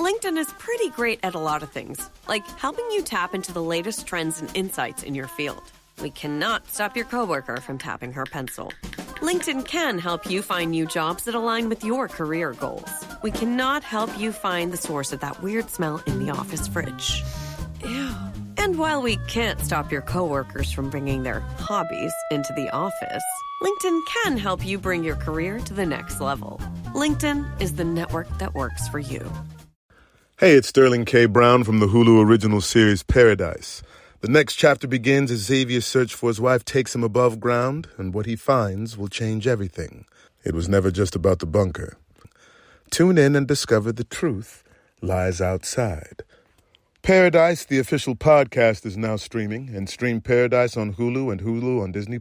LinkedIn is pretty great at a lot of things, like helping you tap into the latest trends and insights in your field. We cannot stop your coworker from tapping her pencil. LinkedIn can help you find new jobs that align with your career goals. We cannot help you find the source of that weird smell in the office fridge. Ew. And while we can't stop your coworkers from bringing their hobbies into the office, LinkedIn can help you bring your career to the next level. LinkedIn is the network that works for you. Hey, it's Sterling K. Brown from the Hulu original series Paradise. The next chapter begins as Xavier's search for his wife takes him above ground, and what he finds will change everything. It was never just about the bunker. Tune in and discover the truth lies outside. Paradise, the official podcast, is now streaming, and stream Paradise on Hulu and Hulu on Disney+.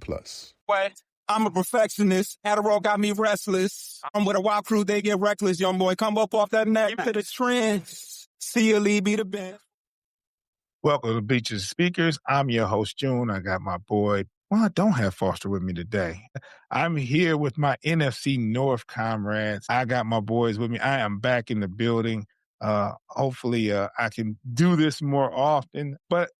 What? I'm a perfectionist. Adderall got me restless. I'm with a wild crew, they get reckless. Young boy, come up off that neck to the trench. See you, Lee, be the best. Welcome to Beaches Speakers. I'm your host, June. I got my boy. Well, I don't have Foster with me today. I'm here with my NFC North comrades. I got my boys with me. I am back in the building. Hopefully, I can do this more often. But,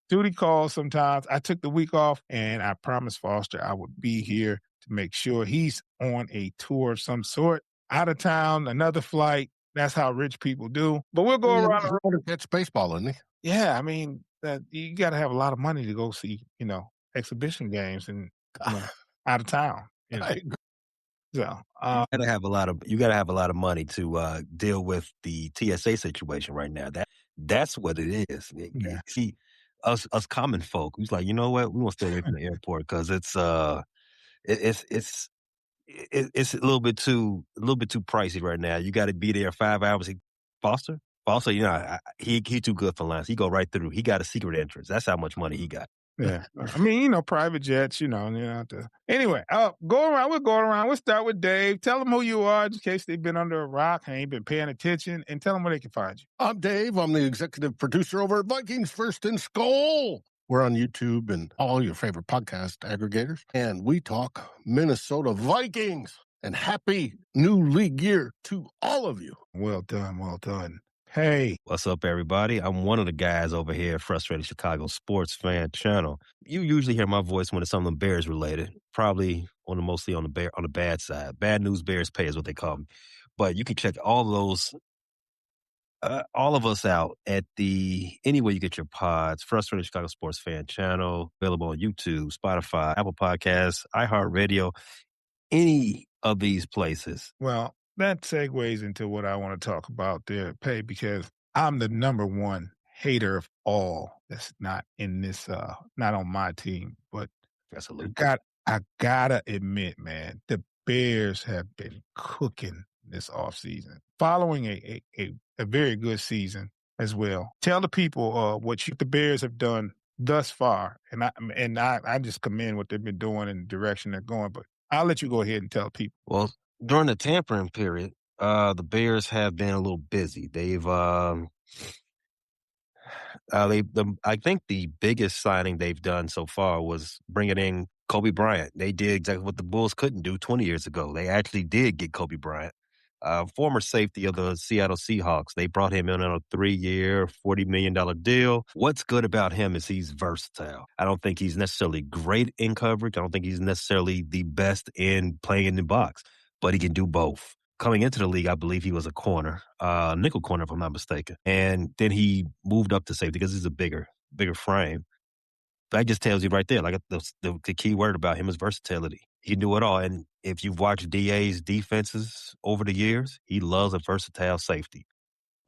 duty calls sometimes. I took the week off, and I promised Foster I would be here to make sure he's on a tour of some sort. Out of town, another flight. That's how rich people do. But we'll go around the road. It's baseball, isn't it? Yeah, I mean, you got to have a lot of money to go see, exhibition games and out of town. So you gotta have a lot of money to deal with the TSA situation right now. That's what it is. Yeah. See, us common folk, who's like, you know what, we want to stay away from the airport because it's a little bit too pricey right now. You got to be there 5 hours. Foster, he too good for lines. He go right through. He got a secret entrance. That's how much money he got. Yeah. I mean, private jets, Anyway, go around. We'll go around. We'll start with Dave. Tell them who you are in case they've been under a rock and ain't been paying attention, and tell them where they can find you. I'm Dave. I'm the executive producer over at Vikings First and Skull. We're on YouTube and all your favorite podcast aggregators. And we talk Minnesota Vikings. And happy new league year to all of you. Well done. Well done. Hey. What's up, everybody? I'm one of the guys over here at Frustrated Chicago Sports Fan Channel. You usually hear my voice when it's something Bears related, probably mostly on the bad side. Bad news Bears pay is what they call me. But you can check all of us out at anywhere you get your pods. Frustrated Chicago Sports Fan Channel, available on YouTube, Spotify, Apple Podcasts, iHeartRadio, any of these places. Well, that segues into what I want to talk about there, Pay, because I'm the number one hater of all that's not in this, not on my team. But I gotta admit, man, the Bears have been cooking this offseason, following a very good season as well. Tell the people what the Bears have done thus far, and I just commend what they've been doing and the direction they're going. But I'll let you go ahead and tell people. Well, during the tampering period, the Bears have been a little busy. They've, I think the biggest signing they've done so far was bringing in Kobe Bryant. They did exactly what the Bulls couldn't do 20 years ago. They actually did get Kobe Bryant, former safety of the Seattle Seahawks. They brought him in on a 3-year, $40 million deal. What's good about him is he's versatile. I don't think he's necessarily great in coverage. I don't think he's necessarily the best in playing in the box, but he can do both. Coming into the league, I believe he was a corner, nickel corner, if I'm not mistaken. And then he moved up to safety because he's a bigger frame. That just tells you right there, like the key word about him is versatility. He can do it all. And if you've watched DA's defenses over the years, he loves a versatile safety.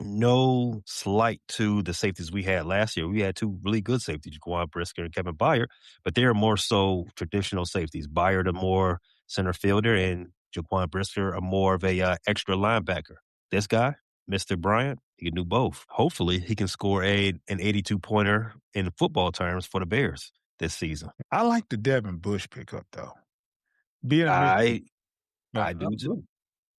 No slight to the safeties we had last year. We had two really good safeties, Jaquan Brisker and Kevin Byard, but they're more so traditional safeties. Byard a more center fielder and Jaquan Brisker are more of a extra linebacker. This guy, Mr. Bryant, he can do both. Hopefully, he can score an 82-pointer in football terms for the Bears this season. I like the Devin Bush pickup, though. I do too.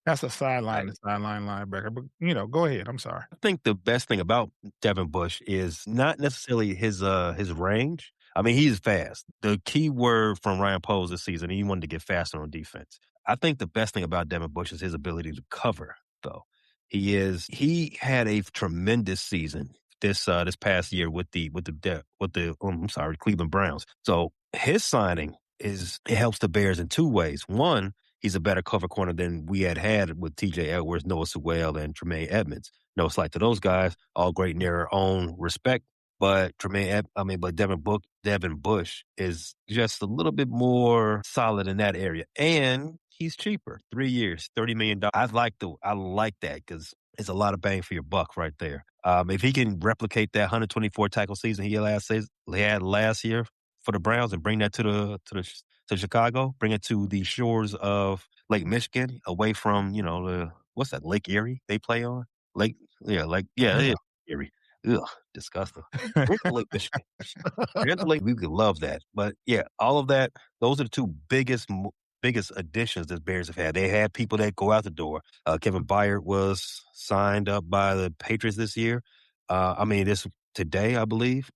That's a sideline linebacker. But, go ahead. I'm sorry. I think the best thing about Devin Bush is not necessarily his range. I mean, he's fast. The key word from Ryan Poles this season, he wanted to get faster on defense. I think the best thing about Devin Bush is his ability to cover, though. He had a tremendous season this past year with the Cleveland Browns. So his signing it helps the Bears in two ways. One, he's a better cover corner than we had with T.J. Edwards, Noah Sewell, and Tremaine Edmonds. No slight to those guys, all great in their own respect. But Devin Bush is just a little bit more solid in that area, and he's cheaper. 3 years, $30 million. I like that because it's a lot of bang for your buck right there. If he can replicate that 124 tackle season he had last year for the Browns and bring that to Chicago, bring it to the shores of Lake Michigan, away from what's that, Lake Erie they play on? It is Erie. Ugh, disgusting. Bring it to Lake Michigan. Bring it to Lake, we could love that. But yeah, all of that, those are the two biggest additions that Bears have had. They had people that go out the door. Kevin Byard was signed up by the Patriots this year. This today, I believe.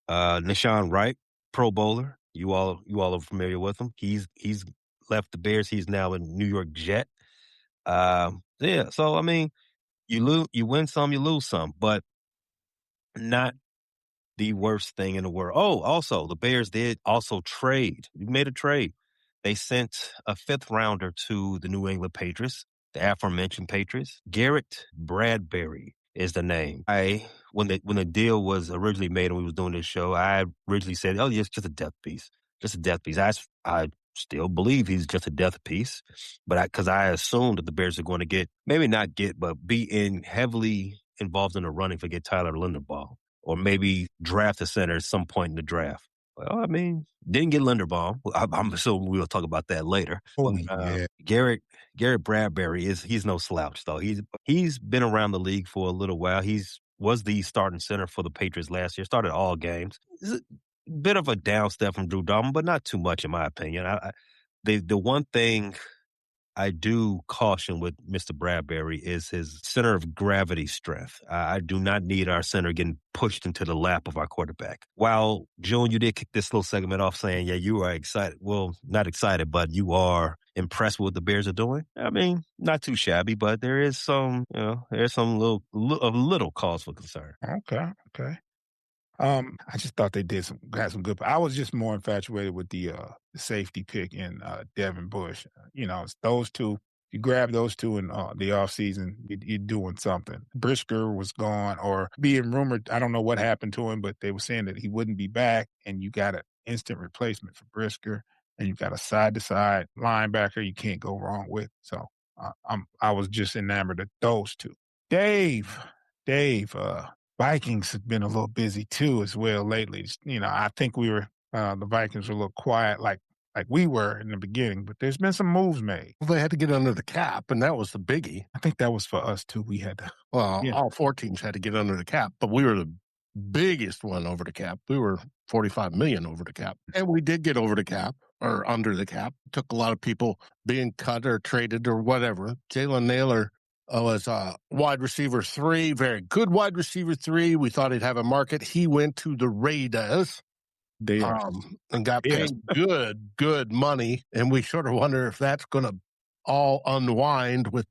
Nishan Wright, Pro Bowler. You all are familiar with him. He's left the Bears. He's now a New York Jet. So you win some, you lose some, but not the worst thing in the world. Oh, also, the Bears did also trade. We made a trade. They sent a 5th rounder to the New England Patriots, the aforementioned Patriots. Garrett Bradbury is the name. When the deal was originally made and we was doing this show, I originally said, "Oh, yeah, it's just a depth piece, just a depth piece." I still believe he's just a depth piece, but because I assumed that the Bears are going to be heavily involved in the running to get Tyler Linderbaum, or maybe draft a center at some point in the draft. Well, didn't get Linderbaum. I'm assuming we'll talk about that later. Yeah. Garrett Bradbury he's no slouch though. He's been around the league for a little while. Was the starting center for the Patriots last year. Started all games. It's a bit of a down step from Drew Dalman, but not too much in my opinion. The one thing I do caution with Mr. Bradbury is his center of gravity strength. I do not need our center getting pushed into the lap of our quarterback. While, June, you did kick this little segment off saying, yeah, you are excited. Well, not excited, but you are impressed with what the Bears are doing. Not too shabby, but there is some, little cause for concern. Okay. I just thought they had some good. I was just more infatuated with the safety pick in Devin Bush. It's those two. You grab those two in the offseason, you're doing something. Brisker was gone or being rumored. I don't know what happened to him, but they were saying that he wouldn't be back, and you got an instant replacement for Brisker, and you got a side-to-side linebacker you can't go wrong with. So I was just enamored of those two. Dave, Vikings have been a little busy too as well lately. I think the Vikings were a little quiet like we were in the beginning, but there's been some moves made. Well, they had to get under the cap, and that was the biggie. I think that was for us too. We had to. Well, all 4 teams had to get under the cap, but we were the biggest one over the cap. We were $45 million over the cap, and we did get over the cap or under the cap. Took a lot of people being cut or traded or whatever. Jalen Naylor was wide receiver 3, very good wide receiver 3. We thought he'd have a market. He went to the Raiders and got paid good money. And we sort of wonder if that's going to all unwind with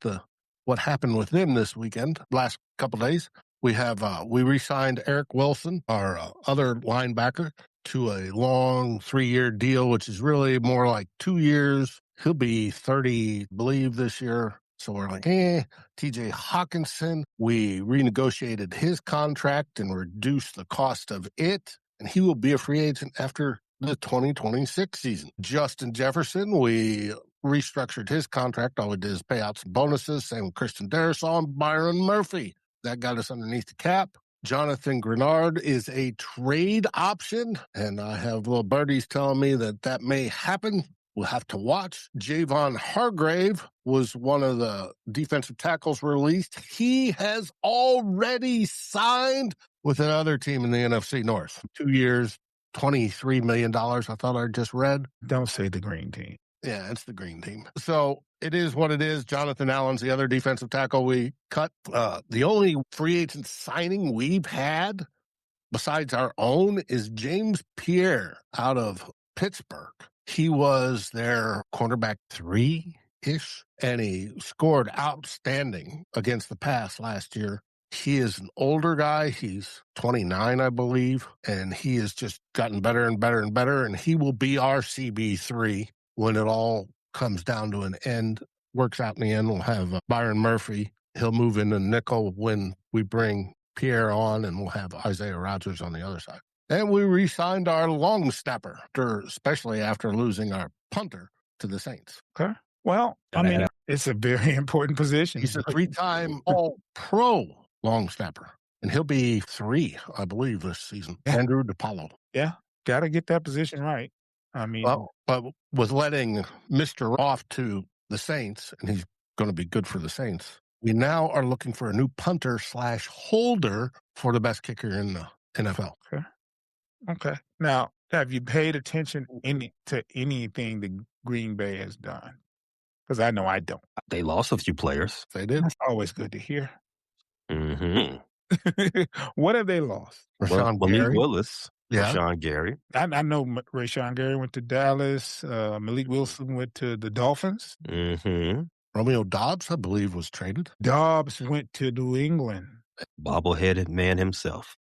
what happened with him this weekend, last couple of days. We have we re-signed Eric Wilson, our other linebacker, to a long 3-year deal, which is really more like 2 years. He'll be 30, I believe, this year. So we're like, TJ Hawkinson, we renegotiated his contract and reduced the cost of it, and he will be a free agent after the 2026 season. Justin Jefferson, we restructured his contract. All we did is pay out some bonuses. Same with Christian Darrisaw and Byron Murphy. That got us underneath the cap. Jonathan Grenard is a trade option, and I have little birdies telling me that may happen. We'll have to watch. Javon Hargrave was one of the defensive tackles released. He has already signed with another team in the NFC North. 2 years, $23 million, I thought I just read. Don't say the green team. Yeah, it's the green team. So it is what it is. Jonathan Allen's the other defensive tackle we cut. The only free agent signing we've had besides our own is James Pierre out of Pittsburgh. He was their cornerback 3 ish, and he scored outstanding against the pass last year. He is an older guy. He's 29, I believe, and he has just gotten better and better and better. And he will be our CB3 when it all comes down to an end. Works out in the end. We'll have Byron Murphy. He'll move into nickel when we bring Pierre on, and we'll have Isaiah Rogers on the other side. And we re-signed our long snapper, especially after losing our punter to the Saints. Okay. Well, I mean, it's a very important position. He's a 3-time All-Pro long snapper, and he'll be 3, I believe, this season. Yeah. Andrew DePaulo. Yeah, got to get that position right. I mean, but with letting Mr. off to the Saints, and he's going to be good for the Saints, we now are looking for a new punter/holder for the best kicker in the NFL. Okay. Now, have you paid attention to anything that Green Bay has done? Because I know I don't. They lost a few players. They did. That's always good to hear. Mm-hmm. What have they lost? Rashawn Malik Gary. Willis. Yeah. Rashawn Gary. I know Rashawn Gary went to Dallas. Malik Wilson went to the Dolphins. Mm-hmm. Romeo Dobbs, I believe, was traded. Dobbs went to New England. Bobbleheaded man himself.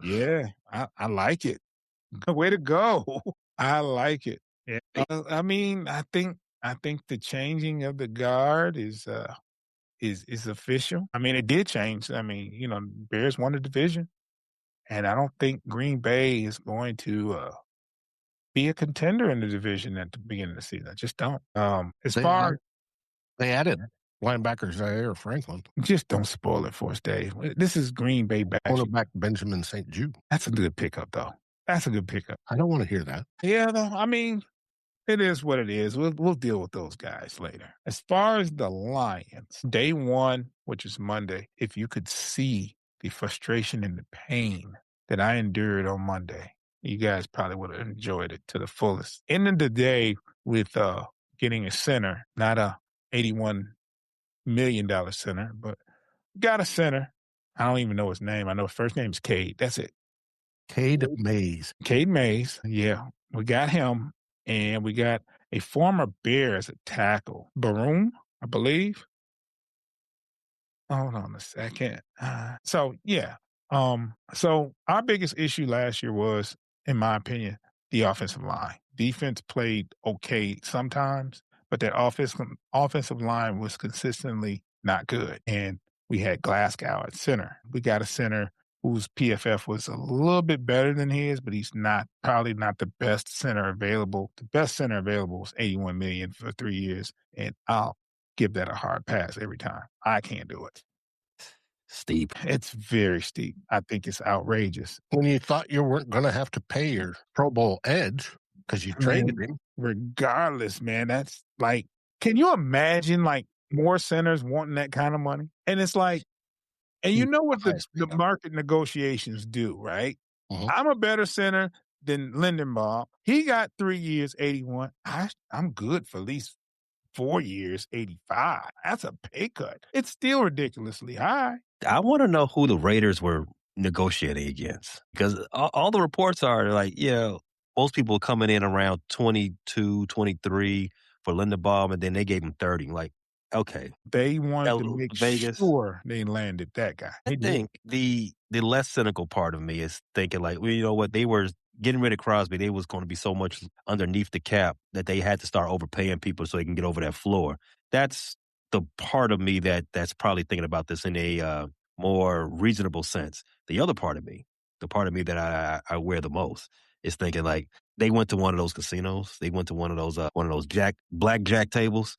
Yeah, I like it. Way to go. I like it. Yeah. I mean, I think the changing of the guard is official. I mean, it did change. I mean, Bears won the division, and I don't think Green Bay is going to be a contender in the division at the beginning of the season. I just don't. They added linebacker Zaire Franklin. Just don't spoil it for us, Dave. This is Green Bay back. Cornerback Benjamin St. Jude. That's a good pickup, though. That's a good pickup. I don't want to hear that. Yeah, though. I mean, it is what it is. We'll deal with those guys later. As far as the Lions, day one, which is Monday, if you could see the frustration and the pain that I endured on Monday, you guys probably would have enjoyed it to the fullest. Ending the day with getting a center, not a $81 million center, but got a center. I don't even know his name. I know his first name is Cade. That's it. Cade Mays. Cade Mays. Yeah, we got him. And we got a former Bear as a tackle. Baroom, I believe. Hold on a second. So our biggest issue last year was, in my opinion, the offensive line. Defense played okay sometimes, but that offensive line was consistently not good. And we had Glasgow at center. We got a center whose PFF was a little bit better than his, but he's probably not the best center available. The best center available was $81 million for 3 years, and I'll give that a hard pass every time. I can't do it. Steep. It's very steep. I think it's outrageous. When you thought you weren't going to have to pay your Pro Bowl edge because you traded him. Regardless, man, that's like, can you imagine like more centers wanting that kind of money? And it's like, and you know what the market negotiations do, right? Uh-huh. I'm a better center than Lindenbaum. He got 3 years, 81. I'm good for at least 4 years, 85. That's a pay cut. It's still ridiculously high. I want to know who the Raiders were negotiating against, because all the reports are like, most people coming in around 22, 23 for Lindenbaum, and then they gave him 30. Like, okay. They wanted to make Vegas. Sure they landed that guy. I think the less cynical part of me is thinking like, well, you know what? They were getting rid of Crosby. They was going to be so much underneath the cap that they had to start overpaying people so they can get over that floor. That's the part of me that's probably thinking about this in a more reasonable sense. The other part of me, the part of me that I wear the most, is thinking like they went to one of those casinos. They went to one of those blackjack tables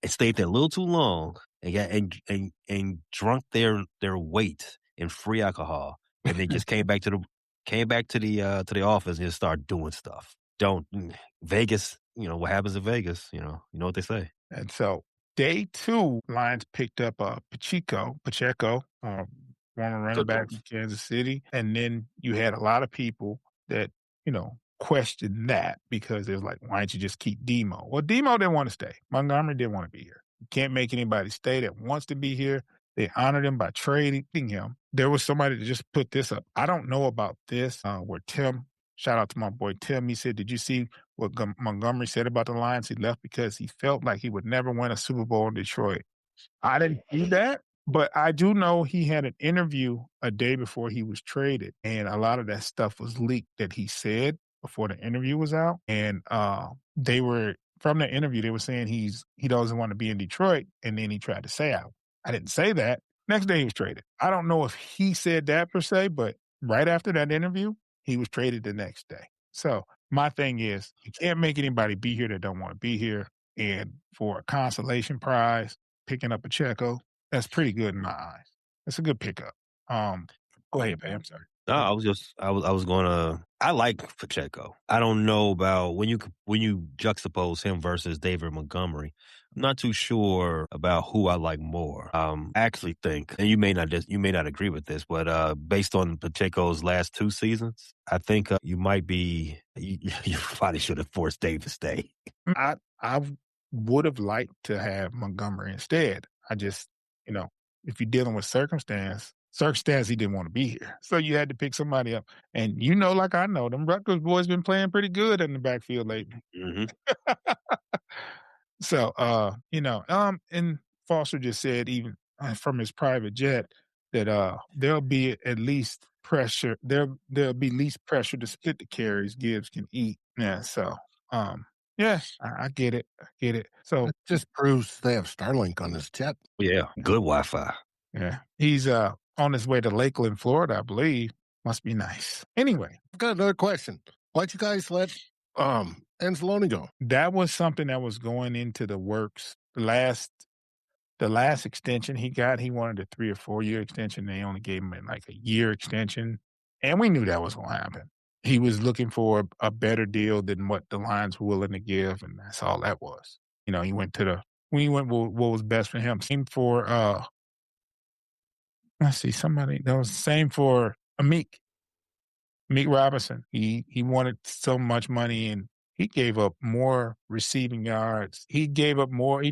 and stayed there a little too long and drunk their weight in free alcohol, and they just came back to the office and just started doing stuff. Vegas, what happens in Vegas, you know what they say. And so day two, Lions picked up Pacheco, former running back from Kansas City. And then you had a lot of people that, questioned that because it was like, why don't you just keep Demo? Well, Demo didn't want to stay. Montgomery didn't want to be here. You can't make anybody stay that wants to be here. They honored him by trading him. There was somebody that just put this up. I don't know about this, where Tim Shout out to my boy Tim. He said, did you see what Montgomery said about the Lions? He left because he felt like he would never win a Super Bowl in Detroit. I didn't see that, but I do know he had an interview a day before he was traded, and a lot of that stuff was leaked that he said before the interview was out. And from the interview, they were saying he doesn't want to be in Detroit, and then he tried to say I didn't say that. Next day he was traded. I don't know if he said that per se, but right after that interview, he was traded the next day. So my thing is, you can't make anybody be here that don't want to be here. And for a consolation prize, picking up Pacheco, that's pretty good in my eyes. That's a good pickup. Go ahead, Pam. I'm sorry. No, I was gonna. I like Pacheco. I don't know about when you juxtapose him versus David Montgomery. I'm not too sure about who I like more. I actually think, and you may not agree with this, but based on Pacheco's last 2 seasons, I think you might be you probably should have forced Dave to stay. I would have liked to have Montgomery instead. I just, if you're dealing with circumstance, he didn't want to be here. So you had to pick somebody up. And like I know, them Rutgers boys been playing pretty good in the backfield lately. Mm-hmm. So, and Foster just said, even from his private jet, that there'll be at least pressure. There'll be least pressure to split the carries Gibbs can eat. Yeah. So, yeah, I get it. So it just proves they have Starlink on this jet. Yeah, good Wi-Fi. Yeah, he's on his way to Lakeland, Florida, I believe. Must be nice. Anyway, I've got another question. Why'd you guys let Anzalone go? That was something that was going into the works. The last extension he got, he wanted a 3 or 4 year extension. They only gave him like a year extension, and we knew that was going to happen. He was looking for a better deal than what the Lions were willing to give, and that's all that was. He went with what was best for him. Same for let's see, somebody that was the same for Meek Robinson. He wanted so much money, and he gave up more receiving yards. He gave up more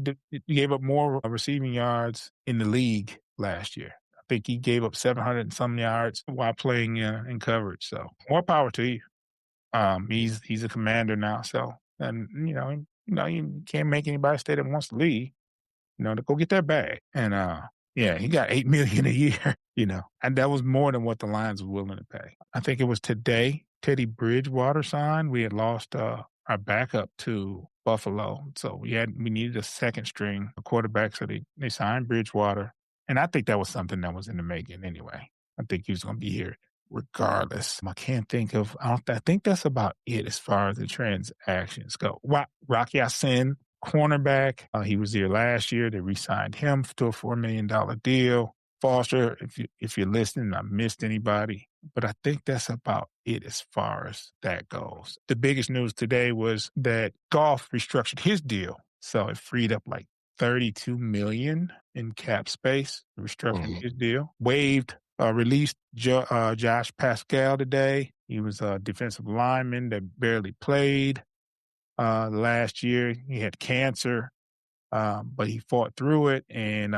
receiving yards in the league last year. I think he gave up 700 and some yards while playing in coverage. So more power to you. He's a commander now. So, and you can't make anybody stay that wants to leave. To go get that bag. And he got $8 million a year. And that was more than what the Lions were willing to pay. I think it was today Teddy Bridgewater signed. We had lost our backup to Buffalo, so we needed a second string quarterback. So they signed Bridgewater. And I think that was something that was in the making anyway. I think he was going to be here regardless. I think that's about it as far as the transactions go. Rocky Sin, cornerback. He was here last year. They re-signed him to a $4 million deal. Foster, if you're listening, I missed anybody. But I think that's about it as far as that goes. The biggest news today was that Goff restructured his deal. So it freed up like $32 million in cap space, restructured his deal. Released Josh Pascal today. He was a defensive lineman that barely played last year. He had cancer, but he fought through it and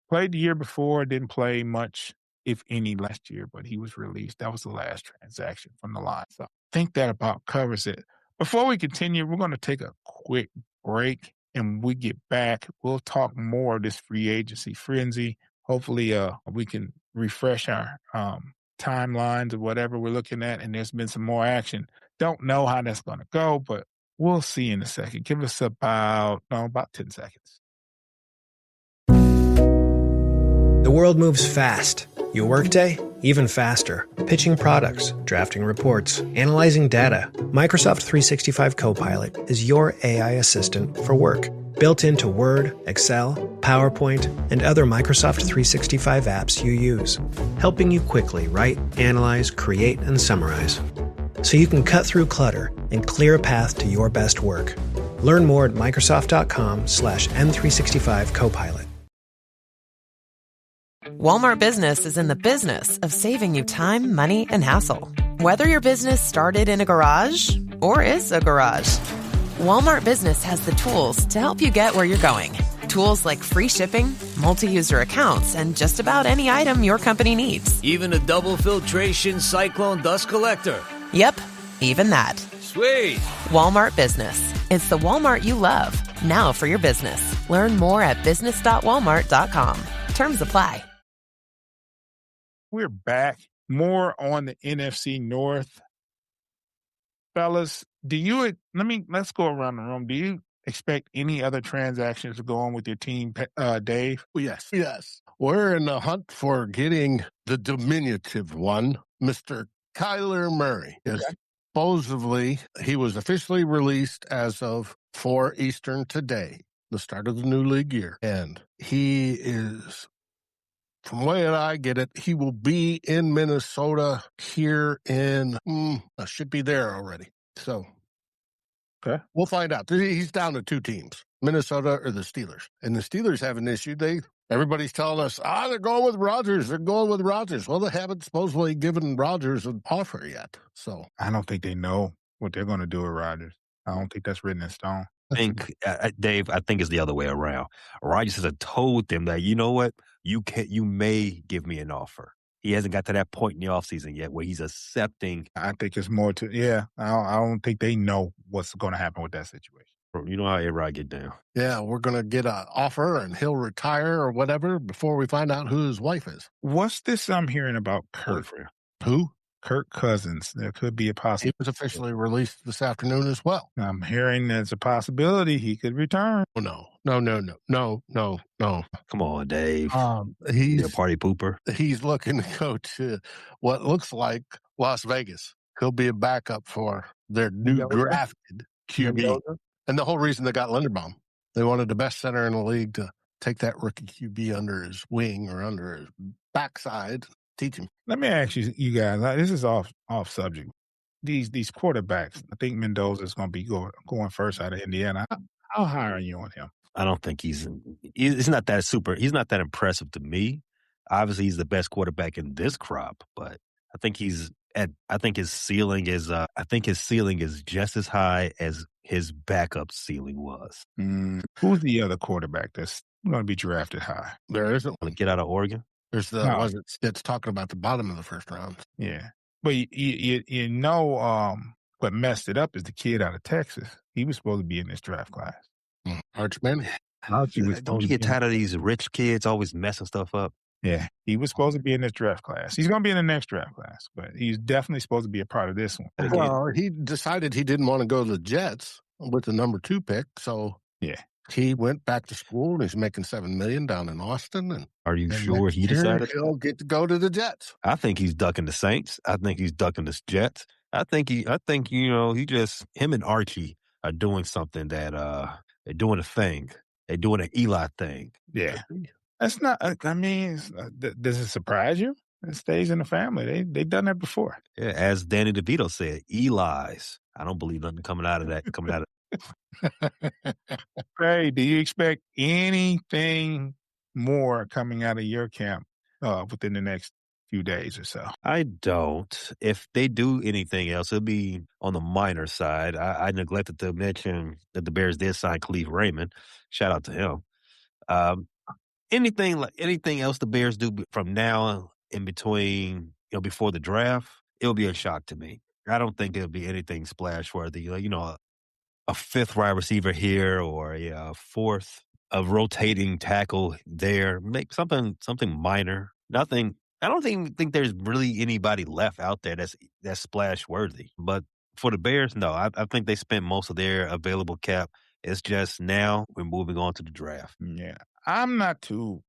played the year before. Didn't play much, if any, last year, but he was released. That was the last transaction from the line. So I think that about covers it. Before we continue, we're going to take a quick break. And when we get back, we'll talk more of this free agency frenzy. Hopefully, we can refresh our timelines of whatever we're looking at. And there's been some more action. Don't know how that's going to go, but we'll see in a second. Give us about 10 seconds. The world moves fast. Your workday, even faster. Pitching products, drafting reports, analyzing data. Microsoft 365 Copilot is your AI assistant for work. Built into Word, Excel, PowerPoint, and other Microsoft 365 apps you use. Helping you quickly write, analyze, create, and summarize. So you can cut through clutter and clear a path to your best work. Learn more at Microsoft.com/M365 Copilot. Walmart Business is in the business of saving you time, money, and hassle. Whether your business started in a garage or is a garage, Walmart Business has the tools to help you get where you're going. Tools like free shipping, multi-user accounts, and just about any item your company needs. Even a double filtration cyclone dust collector. Yep. even that. Sweet. Walmart Business. It's the Walmart you love. Now for your business. Learn more at business.walmart.com. Terms apply. We're back. More on the NFC North. Fellas, let's go around the room. Do you expect any other transactions to go on with your team, Dave? Yes. We're in the hunt for getting the diminutive one, Mr. Kyler Murray. Yes. Supposedly, he was officially released as of 4 Eastern today, the start of the new league year. And he is, from the way that I get it, he will be in Minnesota here in, should be there already. So okay, we'll find out. He's down to 2 teams, Minnesota or the Steelers. And the Steelers have an issue. Everybody's telling us, they're going with Rodgers. They're going with Rodgers. Well, they haven't supposedly given Rodgers an offer yet. So I don't think they know what they're going to do with Rodgers. I don't think that's written in stone. I think, Dave, I think it's the other way around. Rodgers has told them that, you know what, you may give me an offer. He hasn't got to that point in the offseason yet where he's accepting. I think it's more to, I don't think they know what's going to happen with that situation. You know how A-Rod get down. Yeah, we're going to get an offer and he'll retire or whatever before we find out who his wife is. What's this I'm hearing about Kirk? Who? Kirk Cousins. There could be a possibility. He was officially released this afternoon as well. I'm hearing there's a possibility he could return. Oh, no. Come on, Dave. He's a party pooper. He's looking to go to what looks like Las Vegas. He'll be a backup for their new drafted QB. And the whole reason they got Linderbaum, they wanted the best center in the league to take that rookie QB under his wing or under his backside, teach him. Let me ask you guys, this is off subject. These quarterbacks, I think Mendoza's going to be going first out of Indiana. How high are you on him? I don't think he's not that impressive to me. Obviously, he's the best quarterback in this crop, but I think his ceiling is just as high as his backup ceiling was. Who's the other quarterback that's going to be drafted high? There isn't one. Get out of Oregon? There's the it's talking about the bottom of the first round. Yeah. But what messed it up is the kid out of Texas. He was supposed to be in this draft class. Arch Manning. Don't you get tired of these rich kids always messing stuff up? Yeah, he was supposed to be in this draft class. He's going to be in the next draft class, but he's definitely supposed to be a part of this one. Well, he decided he didn't want to go to the Jets with the number 2 pick, so he went back to school and he's making $7 million down in Austin. And are you sure he decided he'll get to go to the Jets? I think he's ducking the Saints. I think he's ducking the Jets. I think he just him and Archie are doing something that they're doing a thing. They're doing an Eli thing. Yeah. That's not, does it surprise you? It stays in the family. They've done that before. Yeah, as Danny DeVito said, Eli's. I don't believe nothing coming out of that. Ray, do you expect anything more coming out of your camp within the next few days or so? I don't. If they do anything else, it'll be on the minor side. I neglected to mention that the Bears did sign Khalif Raymond. Shout out to him. Anything else the Bears do from now in between, before the draft, it'll be a shock to me. I don't think it'll be anything splash worthy. A 5th wide receiver here or a 4th, a rotating tackle there. Make something minor. Nothing. I don't even think there's really anybody left out there that's splash worthy. But for the Bears, no. I think they spent most of their available cap. It's just now we're moving on to the draft. Yeah. I'm not too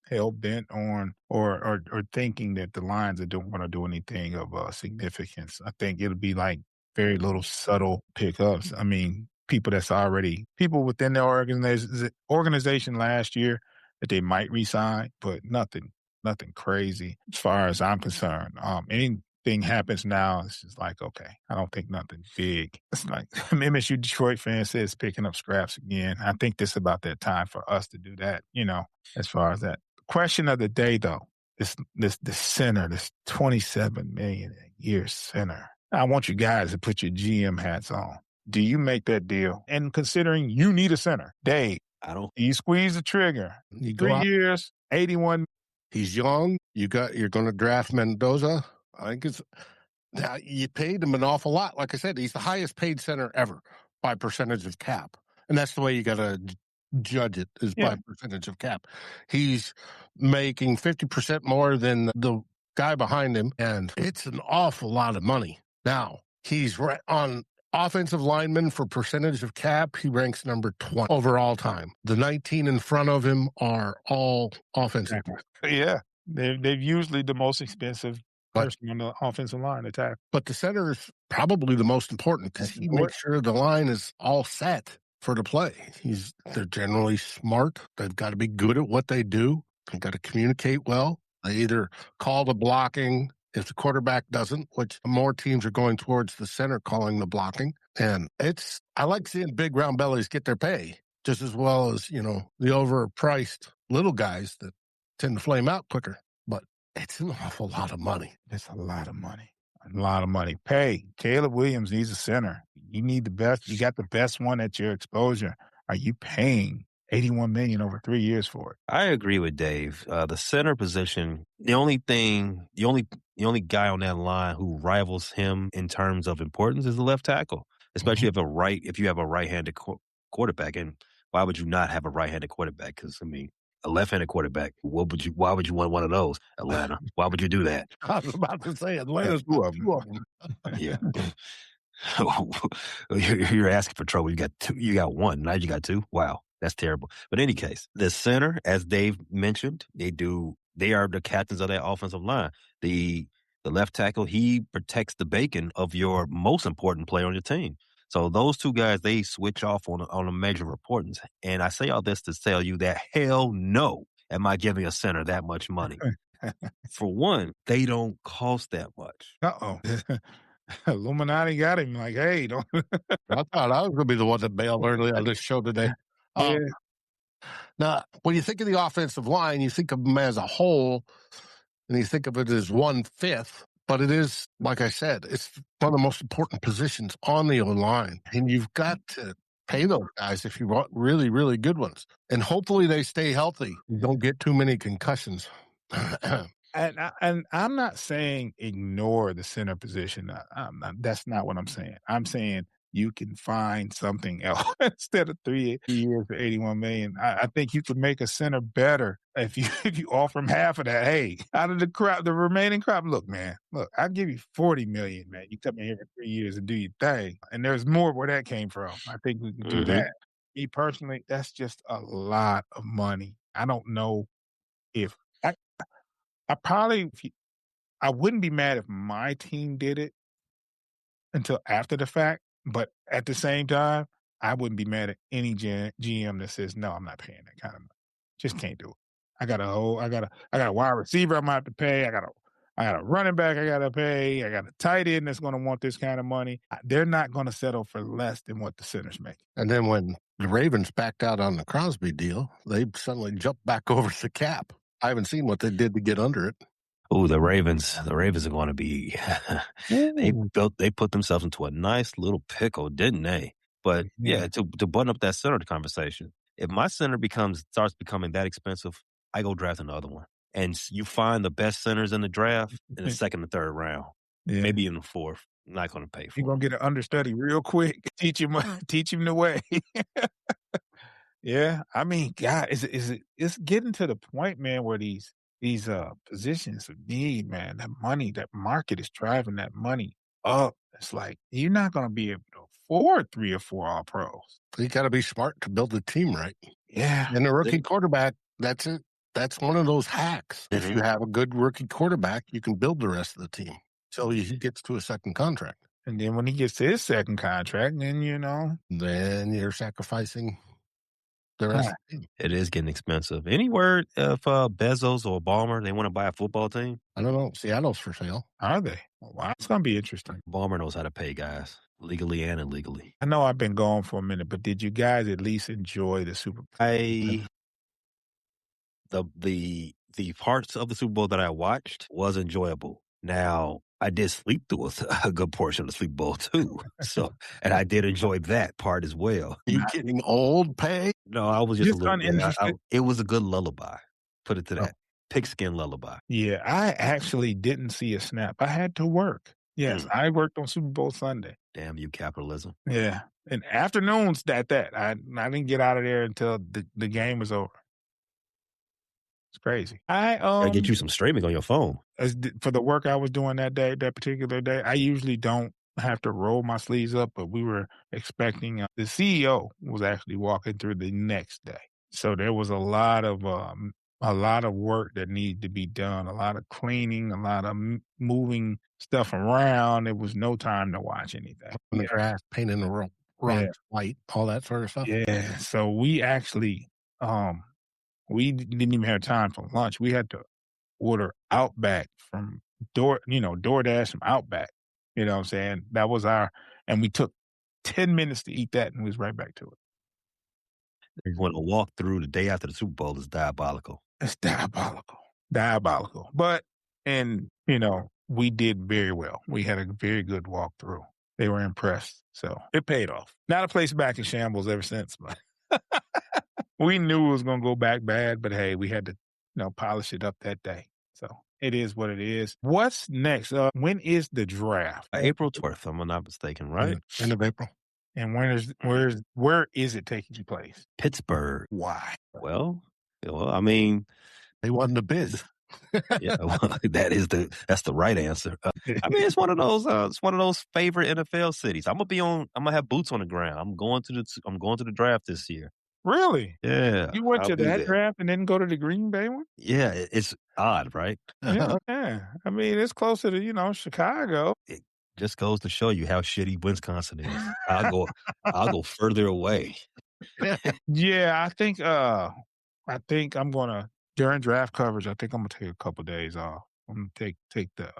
hell bent on or thinking that the Lions are going to do anything of significance. I think it'll be like very little subtle pickups. I mean, people within the organization last year that they might resign, but nothing crazy as far as I'm concerned. Anything happens now, it's just like, okay, I don't think nothing big. It's like MSU Detroit fan says picking up scraps again. I think this is about that time for us to do that, as far as that. Question of the day, though, this center, this $27 million a year center. I want you guys to put your GM hats on. Do you make that deal? And considering you need a center, Dave, do you squeeze the trigger. 3 years, 81. He's young. You're going to draft Mendoza. I think Now, you paid him an awful lot. Like I said, he's the highest paid center ever by percentage of cap. And that's the way you got to judge it, is by percentage of cap. He's making 50% more than the guy behind him, and it's an awful lot of money. Now, he's on offensive linemen for percentage of cap. He ranks number 20 overall time. The 19 in front of him are all offensive. Yeah. They're usually the most expensive person on the offensive line attack. But the center is probably the most important because he makes sure the line is all set for the play. They're generally smart. They've got to be good at what they do. They've got to communicate well. They either call the blocking if the quarterback doesn't, which more teams are going towards the center calling the blocking. And I like seeing big round bellies get their pay just as well as, the overpriced little guys that tend to flame out quicker. But it's an awful lot of money. It's a lot of money. A lot of money. Pay. Caleb Williams needs a center. You need the best. You got the best one at your exposure. Are you paying $81 million over 3 years for it? I agree with Dave. The center position, the only guy on that line who rivals him in terms of importance is the left tackle, especially if you have a right-handed quarterback. And why would you not have a right-handed quarterback? Because a left-handed quarterback, why would you want one of those, Atlanta? Why would you do that? I was about to say Atlanta's two of them. Yeah. You're asking for trouble. You got two. You got one. Now you got two. Wow, that's terrible. But in any case, the center, as Dave mentioned, they are the captains of that offensive line. The left tackle, he protects the bacon of your most important player on your team. So those two guys, they switch off on a measure of importance. And I say all this to tell you that hell no am I giving a center that much money. For one, they don't cost that much. Uh-oh. Illuminati got him like, hey, don't. I thought I was going to be the one that bailed early on this show today. Yeah. Now, when you think of the offensive line, you think of them as a whole, and you think of it as 1/5. But it is, like I said, it's one of the most important positions on the O-line. And you've got to pay those guys if you want really, really good ones. And hopefully they stay healthy. You don't get too many concussions. And I'm not saying ignore the center position. That's not what I'm saying. I'm saying you can find something else instead of 3 years for $81 million. I think you could make a center better if you offer him half of that. Hey, out of the remaining crop, look, I'll give you $40 million, man. You come in here for 3 years and do your thing. And there's more where that came from. I think we can do that. Me personally, that's just a lot of money. I don't know if I wouldn't be mad if my team did it until after the fact, but at the same time, I wouldn't be mad at any GM that says, no, I'm not paying that kind of money. Just can't do it. I got a wide receiver I'm going to have to pay. I got a running back I got to pay. I got a tight end that's going to want this kind of money. They're not going to settle for less than what the center's making. And then when the Ravens backed out on the Crosby deal, they suddenly jumped back over the cap. I haven't seen what they did to get under it. Oh, the Ravens are going to be, they put themselves into a nice little pickle, didn't they? But to button up that center conversation, if my center starts becoming that expensive, I go draft another one. And you find the best centers in the draft in the second and third round, maybe in the fourth. I'm not going to pay for it. You're going to get an understudy real quick. Teach him the way. Yeah. I mean, God, it's getting to the point, man, where these positions of need, man, that money, that market is driving that money up. It's like, you're not going to be able to afford 3 or 4 All-Pros. You got to be smart to build the team right. Yeah. And the rookie quarterback, that's it. That's one of those hacks. If you have a good rookie quarterback, you can build the rest of the team till he gets to a second contract. And then when he gets to his second contract, then, then you're sacrificing the rest of the team. It is getting expensive. Any word if Bezos or Ballmer, they want to buy a football team? I don't know. Seattle's for sale. Are they? Wow, it's going to be interesting. Ballmer knows how to pay guys, legally and illegally. I know I've been gone for a minute, but did you guys at least enjoy the Super Bowl? The parts of the Super Bowl that I watched was enjoyable. Now, I did sleep through a good portion of the Super Bowl too. And I did enjoy that part as well. Are you getting old, Pay? No, I was just a little uninterested. it was a good lullaby. Put it to that. Pigskin lullaby. Yeah, I actually didn't see a snap. I had to work. Yes, I worked on Super Bowl Sunday. Damn you, capitalism. Yeah, and afternoons at that. I didn't get out of there until the game was over. It's crazy. Gotta get you some streaming on your phone. For the work I was doing that particular day, I usually don't have to roll my sleeves up, but we were expecting the CEO was actually walking through the next day. So there was a lot of work that needed to be done, a lot of cleaning, a lot of moving stuff around. There was no time to watch anything. On the grass, painting the rugs white, all that sort of stuff. Yeah. So we actually, we didn't even have time for lunch. We had to order Outback from DoorDash from Outback. You know what I'm saying? That was and we took 10 minutes to eat that and we was right back to it. When a walk through the day after the Super Bowl is diabolical. It's diabolical. Diabolical. But, we did very well. We had a very good walkthrough. They were impressed. So it paid off. Not a place back in shambles ever since, but we knew it was going to go back bad, but hey, we had to, polish it up that day. So it is what it is. What's next? When is the draft? April 12th, I'm not mistaken, right? End of April. And where is it taking place? Pittsburgh. Why? Well, I mean, they won the bid. Yeah, well, that's the right answer. I mean, it's one of those favorite NFL cities. I'm gonna have boots on the ground. I'm going to the draft this year. Really? Yeah. You went to that draft and didn't go to the Green Bay one? Yeah, it's odd, right? Yeah. I mean, it's closer to, Chicago. It just goes to show you how shitty Wisconsin is. I'll go further away. Yeah, I think I'm gonna during draft coverage, I think I'm gonna take a couple of days off. I'm gonna take a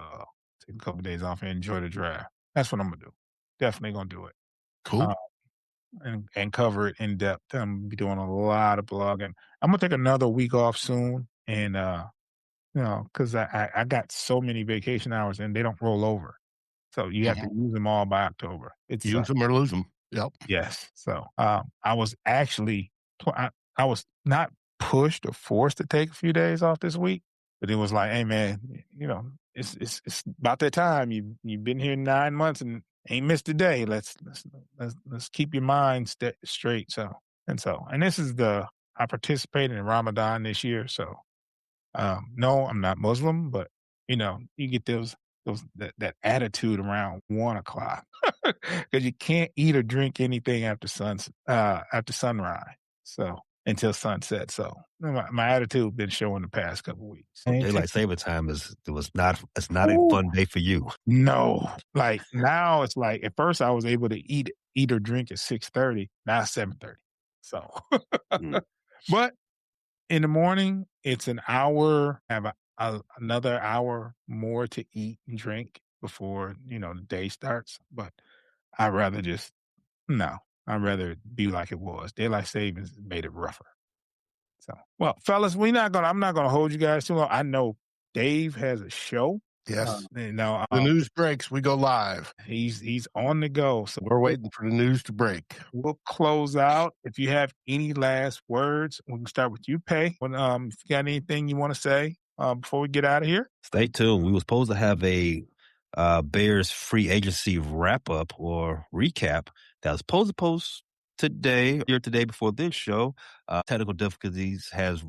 couple of days off and enjoy the draft. That's what I'm gonna do. Definitely gonna do it. Cool. And cover it in depth. I'm gonna be doing a lot of blogging. I'm gonna take another week off soon, and because I got so many vacation hours and they don't roll over, so you have to use them all by October. It's use them or lose them. Yep. Yes. So I was actually I was not pushed or forced to take a few days off this week, but it was like, hey man, it's about that time. You've been here 9 months and ain't missed a day. Let's keep your mind straight. And this is I participated in Ramadan this year. So, no, I'm not Muslim, but you get that attitude around 1 o'clock because you can't eat or drink anything after sunrise. So until sunset. So my attitude been showing the past couple of weeks. Daylight saving time it's not a fun day for you. No, like now it's like at first I was able to eat or drink at 6:30. Now it's 7:30. So, but in the morning it's an hour. Have another hour more to eat and drink before the day starts. But I'd rather I'd rather be like it was. Daylight savings made it rougher. So, well, fellas, I'm not gonna hold you guys too long. I know Dave has a show. Yes. The news breaks, we go live. He's on the go. So we're waiting for the news to break. We'll close out. If you have any last words, we can start with you, Pay. If you got anything you want to say before we get out of here, stay tuned. We were supposed to have a Bears free agency wrap up or recap that was supposed to post today before this show. Technical difficulties has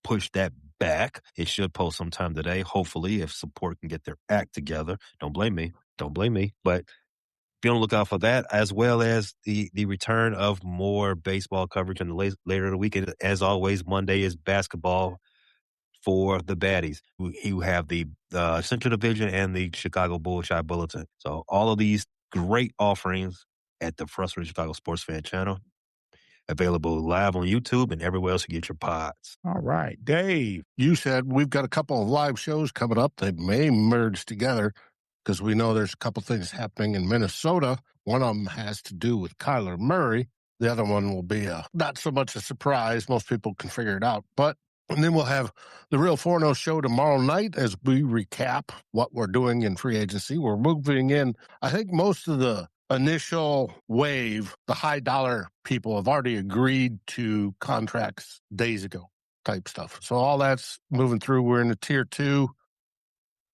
pushed that back. It should post sometime today, hopefully, if support can get their act together. Don't blame me. But be on the lookout for that, as well as the return of more baseball coverage in the later in the weekend. As always, Monday is basketball for the baddies who have the Central Division and the Chicago Bullshot Bulletin. So all of these great offerings at the Frustrated Chicago Sports Fan channel, available live on YouTube and everywhere else you get your pods. All right, Dave. You said we've got a couple of live shows coming up. They may merge together because we know there's a couple things happening in Minnesota. One of them has to do with Kyler Murray. The other one will be not so much a surprise. Most people can figure it out. And then we'll have the Real 4-0 show tomorrow night as we recap what we're doing in free agency. We're moving in. I think most of the initial wave, the high dollar people have already agreed to contracts days ago type stuff. So all that's moving through. We're in the tier 2.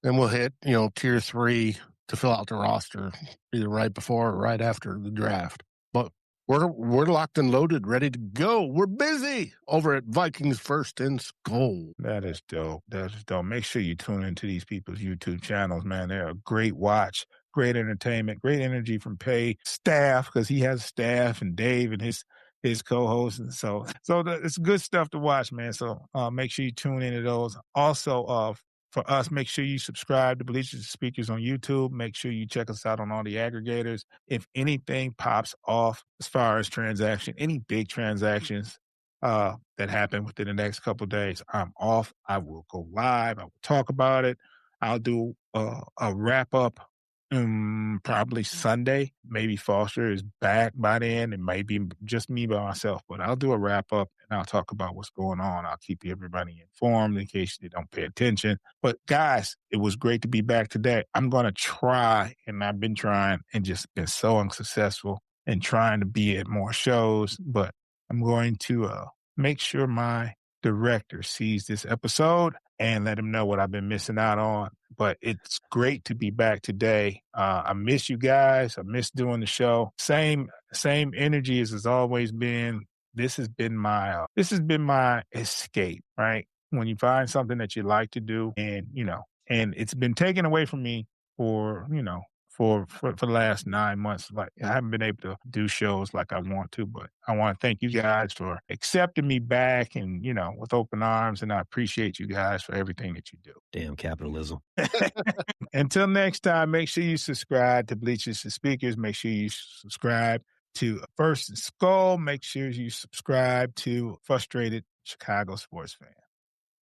Then we'll hit, tier 3 to fill out the roster either right before or right after the draft. But we're locked and loaded, ready to go. We're busy over at Vikings First and Skull. That is dope. That is dope. Make sure you tune into these people's YouTube channels, man. They're a great watch, great entertainment, great energy from Pay staff, because he has staff, and Dave and his co-hosts. And so it's good stuff to watch, man. So make sure you tune into those. Also, for us, make sure you subscribe to Bleachers and Speakers on YouTube. Make sure you check us out on all the aggregators. If anything pops off as far as any big transactions that happen within the next couple of days, I'm off. I will go live. I will talk about it. I'll do a wrap up probably Sunday. Maybe Foster is back by then. It might be just me by myself, but I'll do a wrap up and I'll talk about what's going on. I'll keep everybody informed in case they don't pay attention. But guys, it was great to be back today. I'm going to try, and I've been trying and just been so unsuccessful in trying to be at more shows, but I'm going to make sure my director sees this episode and let him know what I've been missing out on. But it's great to be back today. I miss you guys. I miss doing the show. Same energy as it's always been. This has been my escape, right? When you find something that you like to do, and it's been taken away from me for the last 9 months. Like, I haven't been able to do shows like I want to, but I want to thank you guys for accepting me back and, with open arms. And I appreciate you guys for everything that you do. Damn capitalism. Until next time, make sure you subscribe to Bleachers and Speakers. Make sure you subscribe to First and Skull. Make sure you subscribe to Frustrated Chicago Sports Fan.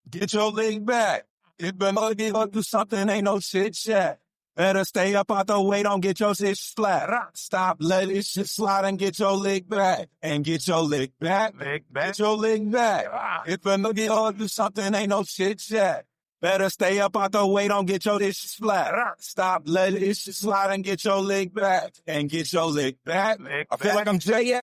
Get your leg back. If better get do something, ain't no shit chat. Better stay up out the way, don't get your shit flat. Stop, let this shit slide and get your leg back. And get your leg back. Get your leg back. If better get do something, ain't no shit chat. Better stay up out the way, don't get your dishes flat. Stop, let this shit slide and get your leg back. And get your leg back. I feel like I'm Jay.